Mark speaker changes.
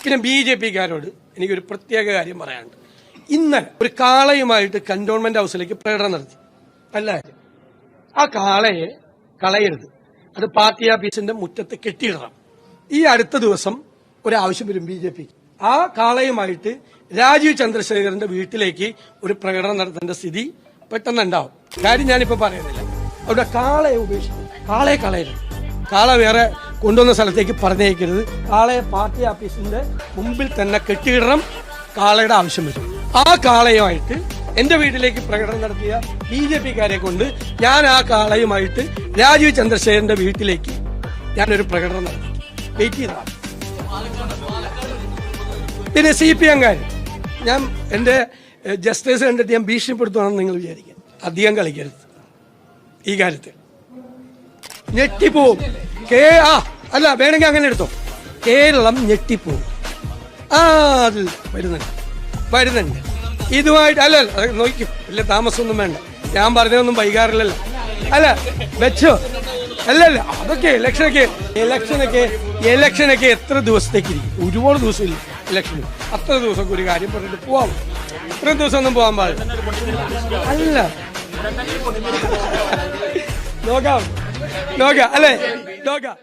Speaker 1: പിന്നെ BJP-കാരോട് എനിക്കൊരു പ്രത്യേക കാര്യം പറയാനുണ്ട്. ഇന്നലെ ഒരു കാളയുമായിട്ട് കന്റോൺമെന്റ് ഹൗസിലേക്ക് പ്രകടനം നടത്തി. നല്ല കാര്യം. ആ കാളയെ കളയരുത്, അത് പാർട്ടി ഓഫീസിന്റെ മുറ്റത്ത് കെട്ടിയിടണം. ഈ അടുത്ത ദിവസം ഒരാവശ്യം വരും BJP-ക്ക്. ആ കാളയുമായിട്ട് രാജീവ് ചന്ദ്രശേഖരന്റെ വീട്ടിലേക്ക് ഒരു പ്രകടനം നടത്തേണ്ട സ്ഥിതി പെട്ടെന്നുണ്ടാവും. കാര്യം ഞാനിപ്പോ പറയുന്നില്ല. അവിടെ കാളയെ ഉപേക്ഷിക്കും, കാളയെ കളയരുത്. കാള വേറെ കൊണ്ടുവന്ന സ്ഥലത്തേക്ക് പറഞ്ഞേക്കരുത്. കാളയെ പാർട്ടി ഓഫീസിന്റെ മുമ്പിൽ തന്നെ കെട്ടിയിടണം. കാളയുടെ ആവശ്യം വരും. ആ കാളയുമായിട്ട് എന്റെ വീട്ടിലേക്ക് പ്രകടനം നടത്തിയ BJP-കാരെ കൊണ്ട് ഞാൻ ആ കാളയുമായിട്ട് രാജീവ് ചന്ദ്രശേഖരന്റെ വീട്ടിലേക്ക് ഞാനൊരു പ്രകടനം നടത്തി. വെയിറ്റ് ചെയ്തതാണ്. പിന്നെ CPM-കാർ ഞാൻ എന്റെ ജസ്റ്റിസ് കണ്ടിട്ട് ഞാൻ ഭീഷണിപ്പെടുത്തുവാണെന്ന് നിങ്ങൾ വിചാരിക്കാം. അധികം കളിക്കരുത് ഈ കാര്യത്തിൽ. ഞെട്ടിപ്പോവും. അല്ല, വേണമെങ്കിൽ അങ്ങനെ എടുത്തോ. കേരളം ഞെട്ടിപ്പോവും. അതിൽ വരുന്നുണ്ട് ഇതുമായിട്ട്. അല്ല നോക്കും, വലിയ താമസമൊന്നും വേണ്ട. ഞാൻ പറഞ്ഞതൊന്നും വൈകാറില്ലല്ലോ. അല്ല വെച്ചോ. അല്ലല്ല, അതൊക്കെ ഇലക്ഷനൊക്കെ എത്ര ദിവസത്തേക്ക് ഇരിക്കും? ഒരുപാട് ദിവസമില്ല ഇലക്ഷന്. അത്ര ദിവസമൊക്കെ ഒരു കാര്യം പറഞ്ഞിട്ട് പോവാം. ഇത്രയും ദിവസം ഒന്നും പോകാൻ പാടില്ല. അല്ല നോക്കാം അല്ലേ, നോക്കാം.